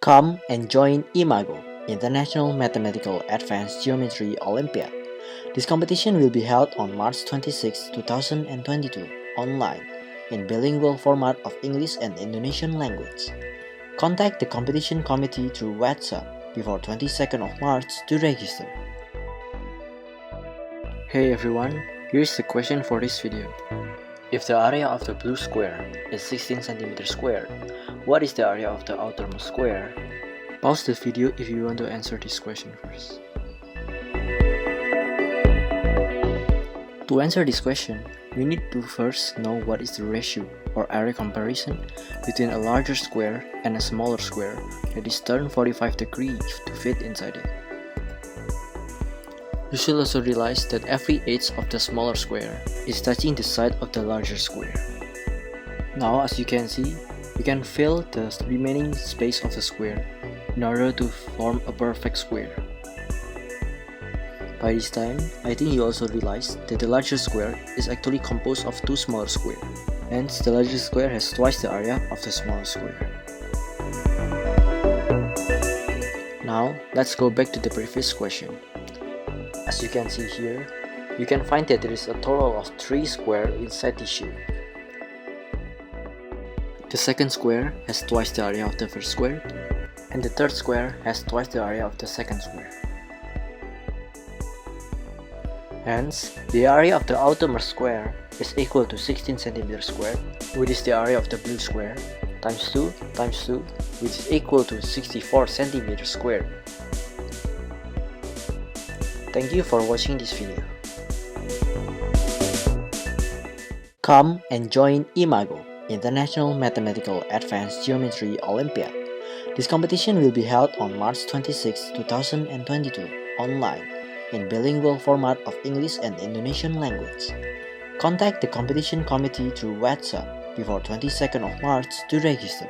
Come and join IMAGO, International Mathematical Advanced Geometry Olympiad. This competition will be held on March 26, 2022, online, in bilingual format of English and Indonesian language. Contact the competition committee through WhatsApp before 22nd of March to register. Hey everyone, here's the question for this video. If the area of the blue square is 16 cm squared, what is the area of the outermost square? Pause the video if you want to answer this question first. To answer this question, we need to first know what is the ratio or area comparison between a larger square and a smaller square that is turned 45 degrees to fit inside it. You should also realize that every edge of the smaller square is touching the side of the larger square. Now, as you can see, we can fill the remaining space of the square in order to form a perfect square. By this time, I think you also realize that the larger square is actually composed of two smaller squares. Hence, the larger square has twice the area of the smaller square. Now, let's go back to the previous question. As you can see here, you can find that there is a total of 3 squares inside this shape. The second square has twice the area of the first square, and the third square has twice the area of the second square. Hence, the area of the outermost square is equal to 16 cm squared, which is the area of the blue square, times 2 times 2, which is equal to 64 cm squared. Thank you for watching this video. Come and join IMAGO, International Mathematical Advanced Geometry Olympiad. This competition will be held on March 26, 2022, online, in bilingual format of English and Indonesian language. Contact the competition committee through WhatsApp before 22nd of March to register.